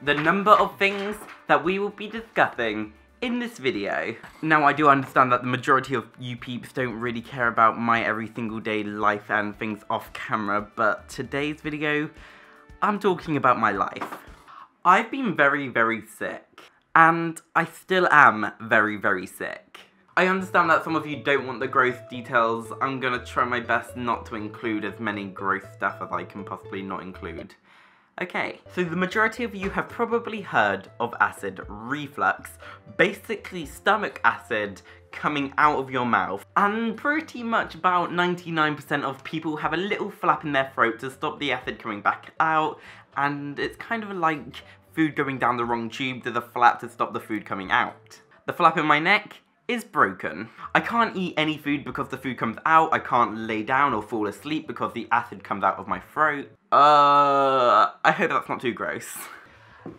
the number of things that we will be discussing in this video. Now, I do understand that the majority of you peeps don't really care about my every single day life and things off camera, but today's video, I'm talking about my life. I've been very, very sick, and I still am very, very sick. I understand that some of you don't want the growth details. I'm gonna try my best not to include as many growth stuff as I can possibly not include. Okay, so the majority of you have probably heard of acid reflux, basically stomach acid coming out of your mouth, and pretty much about 99% of people have a little flap in their throat to stop the acid coming back out, and it's kind of like food going down the wrong tube. There's a flap to stop the food coming out. The flap in my neck is broken. I can't eat any food because the food comes out. I can't lay down or fall asleep because the acid comes out of my throat. I hope that's not too gross.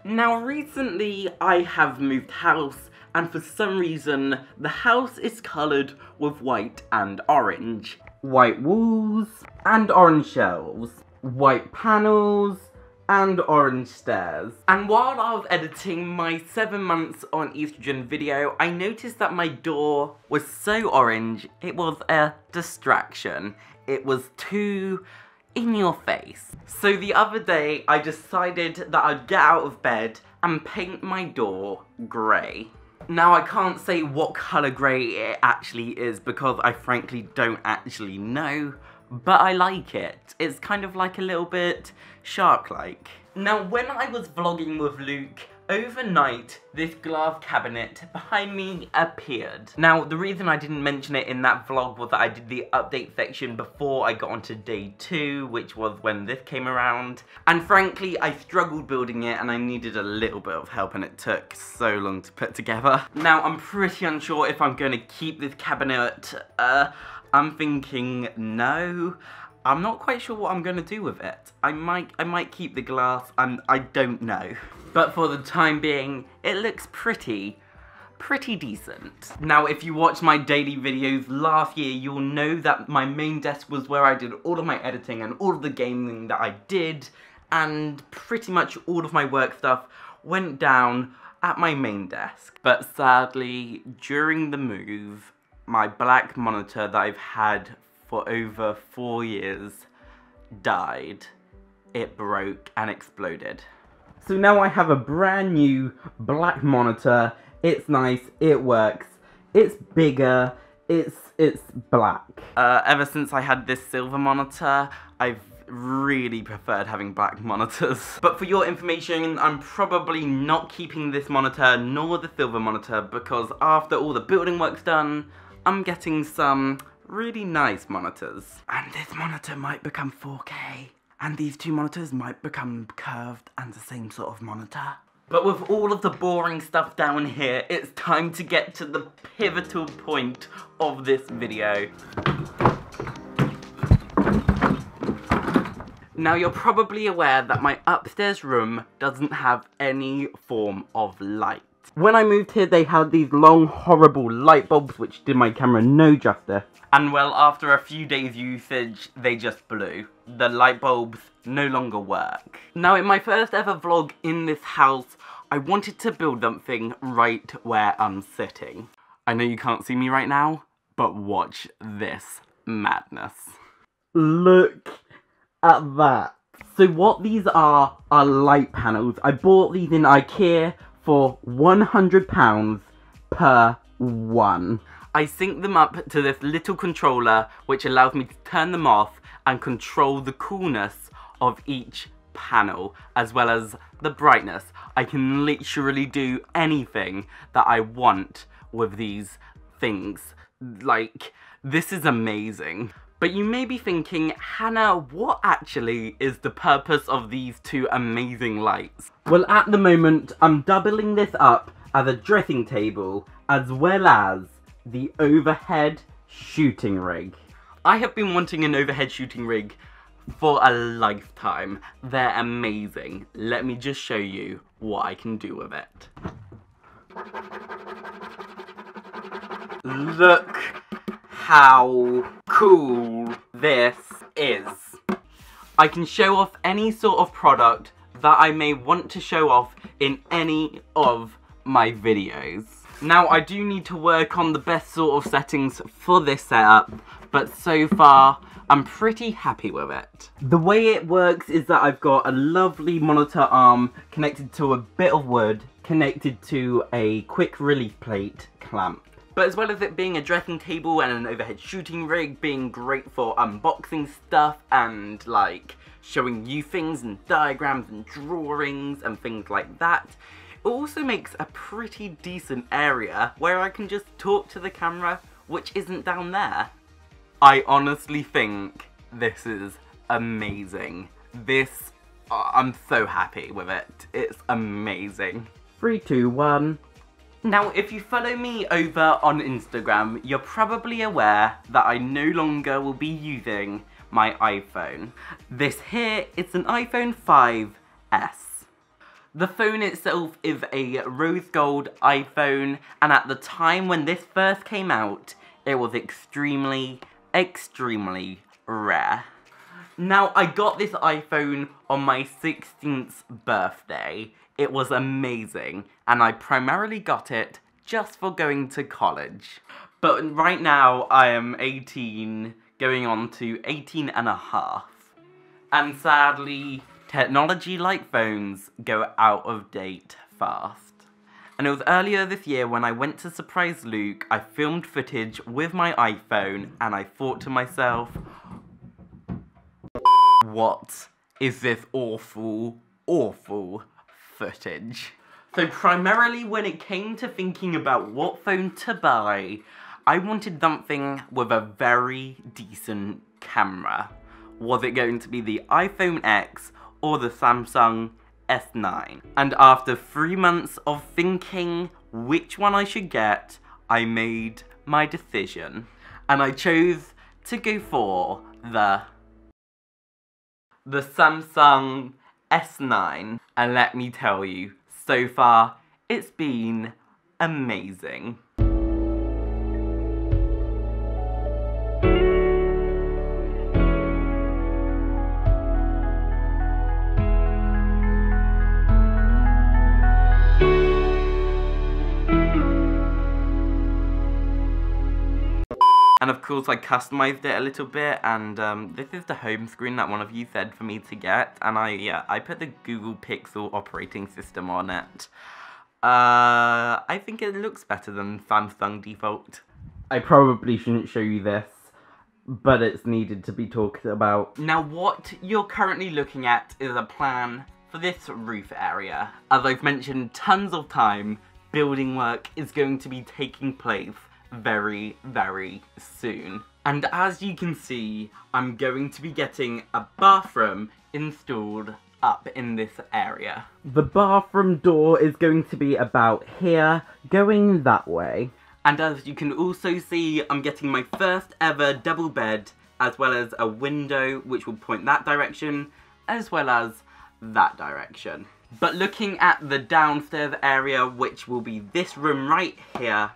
Now, recently I have moved house, and for some reason the house is coloured with white and orange. White walls and orange shelves, white panels and orange stairs. And while I was editing my 7 months on estrogen video, I noticed that my door was so orange, it was a distraction. It was too in your face. So the other day, I decided that I'd get out of bed and paint my door grey. Now, I can't say what colour grey it actually is because I frankly don't actually know, but I like it. It's kind of like a little bit shark-like. Now, when I was vlogging with Luke, overnight, this glass cabinet behind me appeared. Now, the reason I didn't mention it in that vlog was that I did the update section before I got onto day 2, which was when this came around. And frankly, I struggled building it and I needed a little bit of help, and it took so long to put together. Now, I'm pretty unsure if I'm gonna keep this cabinet. I'm thinking no. I'm not quite sure what I'm gonna do with it. I might keep the glass. I don't know. But for the time being, it looks pretty decent. Now, if you watch my daily videos last year, you'll know that my main desk was where I did all of my editing and all of the gaming that I did, and pretty much all of my work stuff went down at my main desk. But sadly, during the move, my black monitor that I've had for over 4 years died. It broke and exploded. So now I have a brand new black monitor. It's nice, it works, it's bigger, it's black. Ever since I had this silver monitor, I've really preferred having black monitors. But for your information, I'm probably not keeping this monitor nor the silver monitor because after all the building work's done, I'm getting some really nice monitors. And this monitor might become 4K. And these two monitors might become curved and the same sort of monitor. But with all of the boring stuff down here, it's time to get to the pivotal point of this video. Now, you're probably aware that my upstairs room doesn't have any form of light. When I moved here, they had these long, horrible light bulbs, which did my camera no justice. And well, after a few days usage, they just blew. The light bulbs no longer work. Now, in my first ever vlog in this house, I wanted to build something right where I'm sitting. I know you can't see me right now, but watch this madness. Look at that. So what these are light panels. I bought these in IKEA for £100 per one. I sync them up to this little controller which allows me to turn them off and control the coolness of each panel as well as the brightness. I can literally do anything that I want with these things. Like, this is amazing. But you may be thinking, Hannah, what actually is the purpose of these two amazing lights? Well, at the moment, I'm doubling this up as a dressing table, as well as the overhead shooting rig. I have been wanting an overhead shooting rig for a lifetime. They're amazing. Let me just show you what I can do with it. Look how cool this is. I can show off any sort of product that I may want to show off in any of my videos. Now, I do need to work on the best sort of settings for this setup, but so far, I'm pretty happy with it. The way it works is that I've got a lovely monitor arm connected to a bit of wood, connected to a quick release plate clamp. But as well as it being a dressing table and an overhead shooting rig, being great for unboxing stuff and like showing you things and diagrams and drawings and things like that, it also makes a pretty decent area where I can just talk to the camera, which isn't down there. I honestly think this is amazing. I'm so happy with it. It's amazing. 3, 2, 1. Now, if you follow me over on Instagram, you're probably aware that I no longer will be using my iPhone. This here is an iPhone 5S. The phone itself is a rose gold iPhone, and at the time when this first came out, it was extremely rare. Now, I got this iPhone on my 16th birthday. It was amazing, and I primarily got it just for going to college. But right now, I am 18, going on to 18 and a half. And sadly, technology like phones go out of date fast. And it was earlier this year when I went to surprise Luke, I filmed footage with my iPhone, and I thought to myself, what is this awful footage? So primarily when it came to thinking about what phone to buy, I wanted something with a very decent camera. Was it going to be the iPhone X or the Samsung S9? And after 3 months of thinking which one I should get, I made my decision. And I chose to go for the Samsung S9. And let me tell you, so far, it's been amazing. And of course I customized it a little bit, and this is the home screen that one of you said for me to get, and I put the Google Pixel operating system on it. I think it looks better than Samsung default. I probably shouldn't show you this, but it's needed to be talked about. Now what you're currently looking at is a plan for this roof area. As I've mentioned tons of time, building work is going to be taking place very soon. And as you can see, I'm going to be getting a bathroom installed up in this area. The bathroom door is going to be about here, going that way. And as you can also see, I'm getting my first ever double bed, as well as a window which will point that direction, as well as that direction. But looking at the downstairs area, which will be this room right here,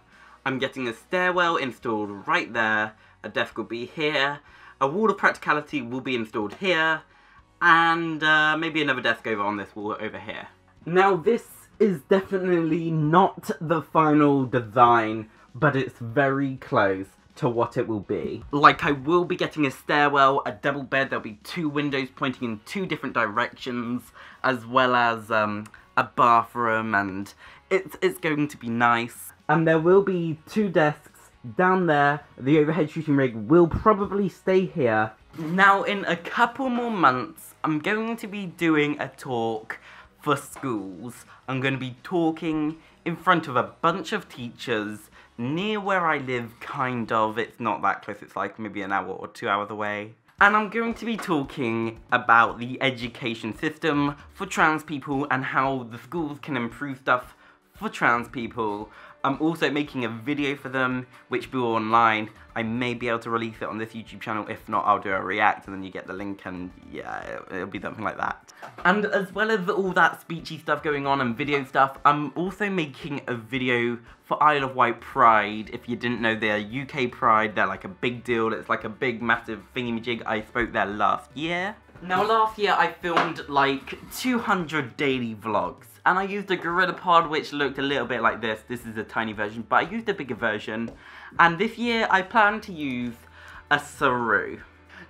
I'm getting a stairwell installed right there, a desk will be here, a wall of practicality will be installed here, and maybe another desk over on this wall over here. Now this is definitely not the final design, but it's very close to what it will be. Like, I will be getting a stairwell, a double bed, there'll be 2 windows pointing in 2 different directions, as well as a bathroom, and it's going to be nice. And there will be 2 desks down there. The overhead shooting rig will probably stay here. Now, in a couple more months, I'm going to be doing a talk for schools. I'm going to be talking in front of a bunch of teachers near where I live, kind of. It's not that close, it's like maybe an hour or 2 hours away. And I'm going to be talking about the education system for trans people and how the schools can improve stuff for trans people. I'm also making a video for them, which will be online. I may be able to release it on this YouTube channel. If not, I'll do a react, and then you get the link, and yeah, it'll be something like that. And as well as all that speechy stuff going on and video stuff, I'm also making a video for Isle of Wight Pride. If you didn't know, they're UK Pride. They're like a big deal. It's like a big, massive thingamajig. I spoke there last year. Now last year I filmed like 200 daily vlogs, and I used a GorillaPod which looked a little bit like this. This is a tiny version, but I used a bigger version. And this year I plan to use a Saru.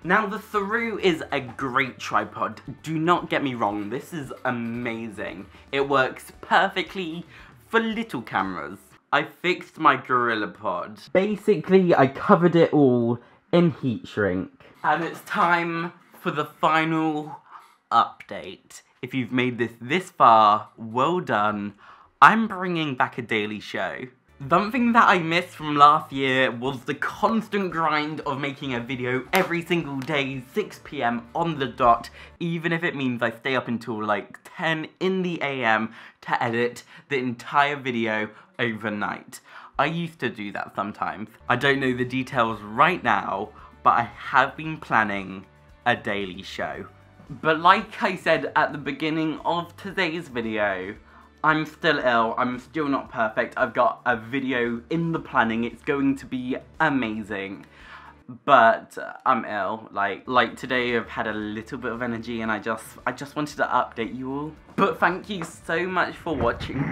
Now the Saru is a great tripod, do not get me wrong, this is amazing. It works perfectly for little cameras. I fixed my GorillaPod. Basically I covered it all in heat shrink. And it's time for the final update. If you've made this far, well done. I'm bringing back a daily show. Something that I missed from last year was the constant grind of making a video every single day, 6 PM on the dot, even if it means I stay up until like 10 in the AM to edit the entire video overnight. I used to do that sometimes. I don't know the details right now, but I have been planning a daily show. But like I said at the beginning of today's video, I'm still ill, I'm still not perfect. I've got a video in the planning, it's going to be amazing. But I'm ill, like today I've had a little bit of energy and I just wanted to update you all. But thank you so much for watching.